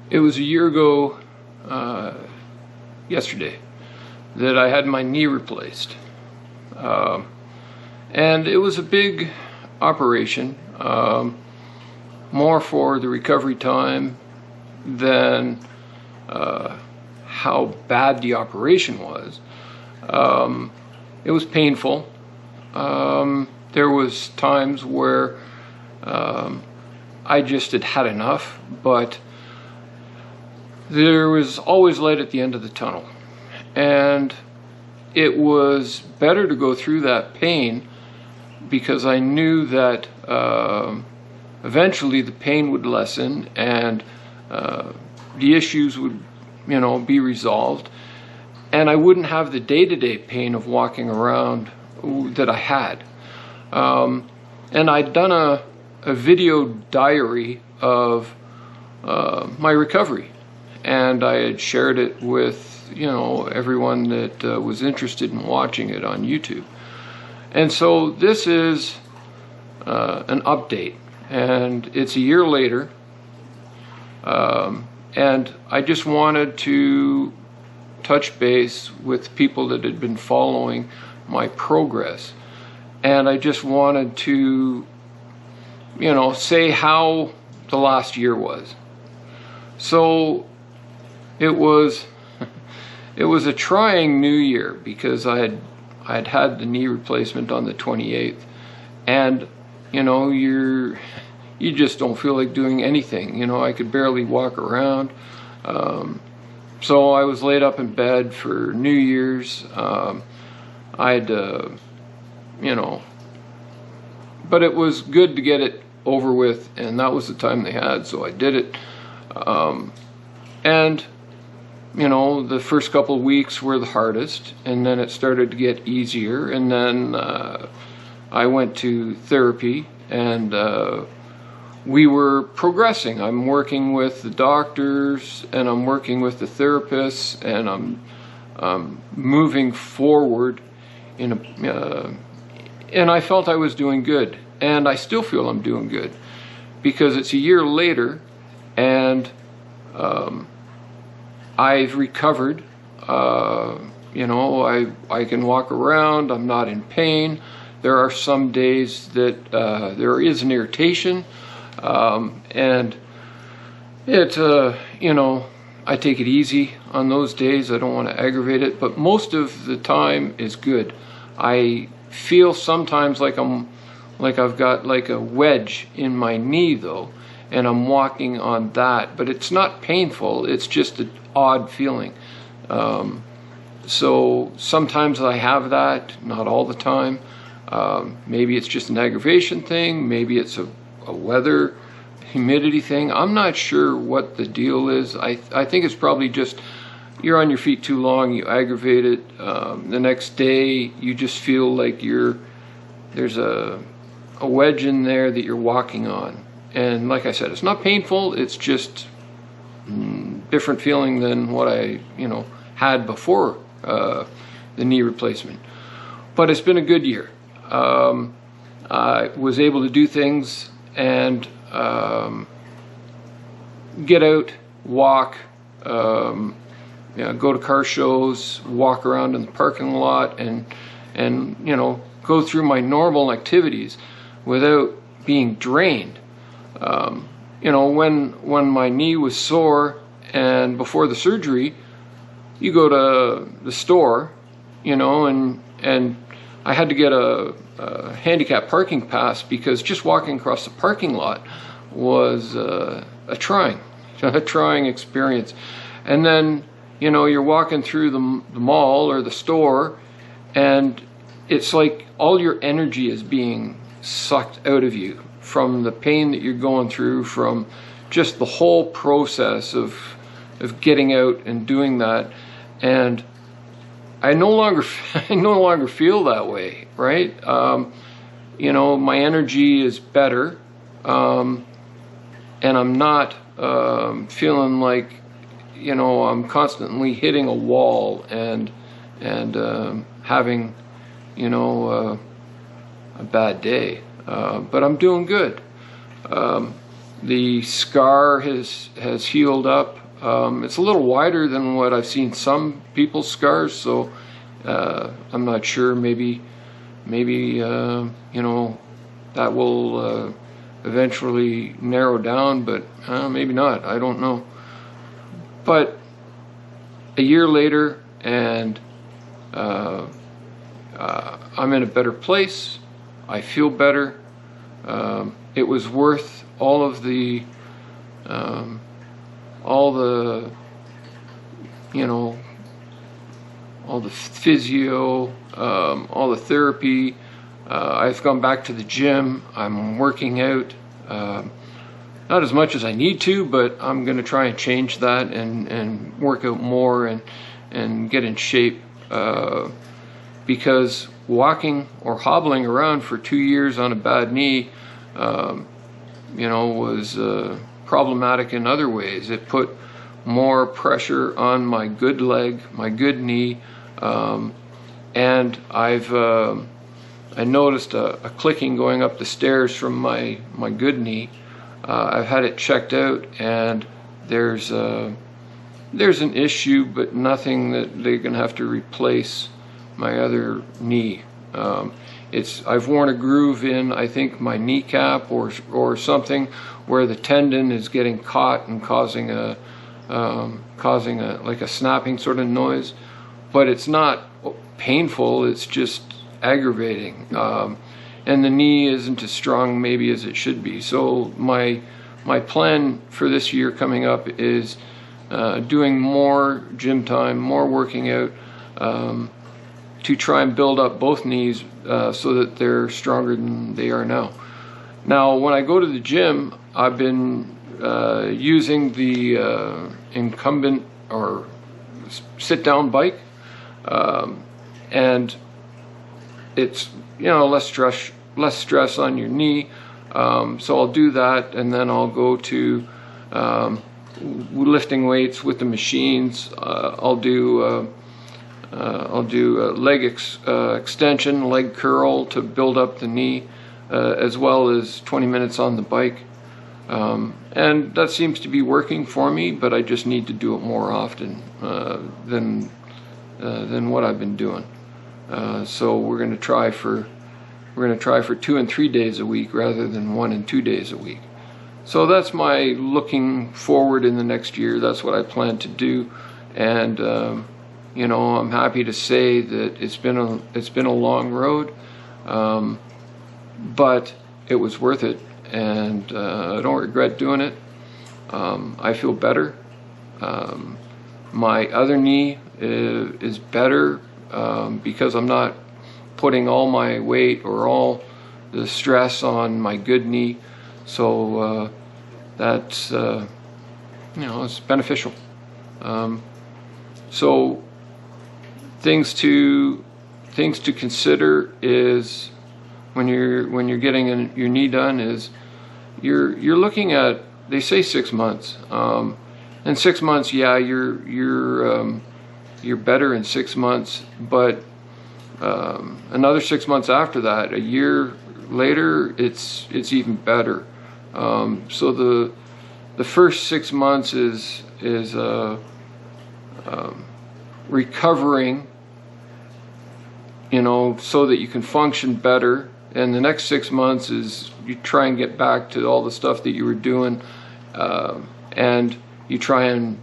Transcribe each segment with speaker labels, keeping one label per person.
Speaker 1: It was a year ago yesterday that I had my knee replaced. And it was a big operation, more for the recovery time than how bad the operation was. It was painful. There was times where I just had enough, but there was always light at the end of the tunnel. And it was better to go through that pain because I knew that eventually the pain would lessen and the issues would, be resolved, and I wouldn't have the day-to-day pain of walking around that I had. And I'd done a video diary of my recovery, and I had shared it with everyone that was interested in watching it on YouTube. And so this is an update, and it's a year later, and I just wanted to touch base with people that had been following my progress, and I just wanted to say how the last year was. So it was a trying new year because I had the knee replacement on the 28th, and you just don't feel like doing anything. I could barely walk around. So I was laid up in bed for New Year's. I had but it was good to get it over with, and that was the time they had, so I did it. And the first couple of weeks were the hardest, and then it started to get easier, and then I went to therapy, and we were progressing. I'm working with the doctors, and I'm working with the therapists, and I'm moving forward and I felt I was doing good, and I still feel I'm doing good because it's a year later, and I've recovered. I can walk around. I'm not in pain. There are some days that there is an irritation, and it I take it easy on those days. I don't want to aggravate it, but most of the time is good. I feel sometimes like I've got like a wedge in my knee though, and I'm walking on that, but it's not painful. It's just an odd feeling. So sometimes I have that, not all the time. Maybe it's just an aggravation thing. Maybe it's a weather, humidity thing. I'm not sure what the deal is. I think it's probably just you're on your feet too long, you aggravate it. The next day you just feel like there's a wedge in there that you're walking on. And like I said, it's not painful, it's just different feeling than what I had before the knee replacement. But it's been a good year. I was able to do things and get out, walk, go to car shows, walk around in the parking lot, and go through my normal activities without being drained. When my knee was sore and before the surgery, you go to the store, and I had to get a handicap parking pass because just walking across the parking lot was a trying experience. And then you're walking through the mall or the store, and it's like all your energy is being sucked out of you from the pain that you're going through, from just the whole process of getting out and doing that. And I no longer feel that way, right? My energy is better, and I'm not feeling like I'm constantly hitting a wall and having a bad day. But I'm doing good. The scar has healed up. It's a little wider than what I've seen some people's scars, so I'm not sure. Maybe you know, that will eventually narrow down, but maybe not. I don't know. But a year later, and I'm in a better place. I feel better. It was worth all the you know, all the physio, all the therapy. I've gone back to the gym. I'm working out, not as much as I need to, but I'm going to try and change that and work out more and get in shape, because walking or hobbling around for 2 years on a bad knee, you know, was problematic in other ways. It put more pressure on my good leg, my good knee, and I noticed a clicking going up the stairs from my good knee. I've had it checked out, and there's an issue, but nothing that they're gonna have to replace my other knee. I've worn a groove in, I think, my kneecap or something, where the tendon is getting caught and causing a like a snapping sort of noise, but it's not painful. It's just aggravating, and the knee isn't as strong maybe as it should be. So my plan for this year coming up is doing more gym time, more working out, to try and build up both knees so that they're stronger than they are now. Now, when I go to the gym, I've been using the incumbent or sit-down bike, and it's, you know, less stress on your knee. So I'll do that, and then I'll go to lifting weights with the machines. I'll do leg extension, leg curl to build up the knee, as well as 20 minutes on the bike. And that seems to be working for me, but I just need to do it more often than what I've been doing. So we're going to try for 2 and 3 days a week rather than 1 and 2 days a week. So that's my looking forward in the next year. That's what I plan to do, and you know, I'm happy to say that it's been a long road, but it was worth it, and I don't regret doing it. I feel better. My other knee is better because I'm not putting all my weight or all the stress on my good knee. So that's you know, it's beneficial. So things to consider is when you're getting your knee done is you're looking at, they say 6 months. In 6 months, yeah, you're better in 6 months, but another 6 months after that, a year later, it's even better. So the first 6 months is recovering, you know, so that you can function better, and the next 6 months is you try and get back to all the stuff that you were doing, and you try and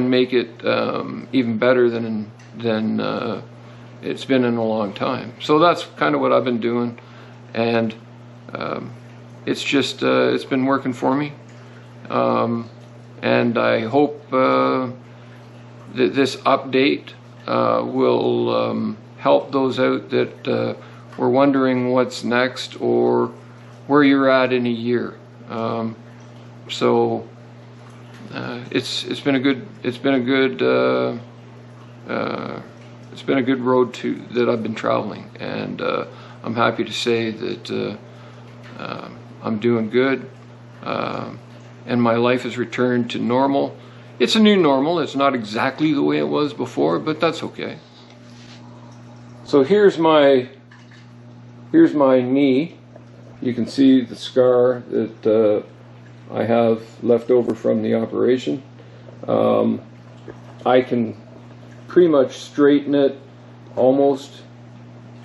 Speaker 1: make it even better than it's been in a long time. So that's kind of what I've been doing, and it's just it's been working for me, and I hope that this update will help those out that were wondering what's next or where you're at in a year. So it's been a good road that I've been traveling, and I'm happy to say that I'm doing good, and my life has returned to normal. It's a new normal. It's not exactly the way it was before, but that's okay. So here's my knee. You can see the scar that I have left over from the operation. I can pretty much straighten it almost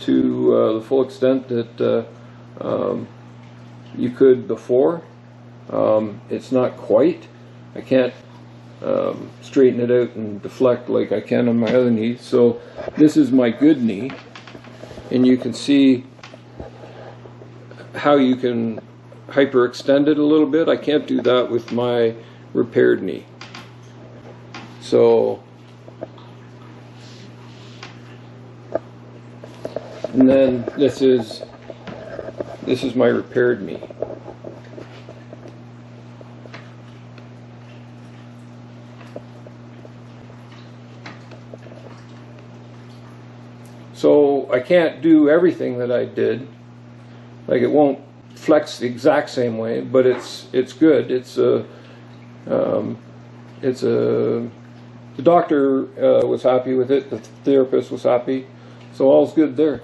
Speaker 1: to the full extent that you could before. It's not quite. I can't straighten it out and deflect like I can on my other knee. So this is my good knee, and you can see how you can hyperextend it a little bit. I can't do that with my repaired knee. So, and then this is my repaired knee. So I can't do everything that I did. Like, it won't flex the exact same way, but it's good. The doctor was happy with it. The therapist was happy. So all's good there.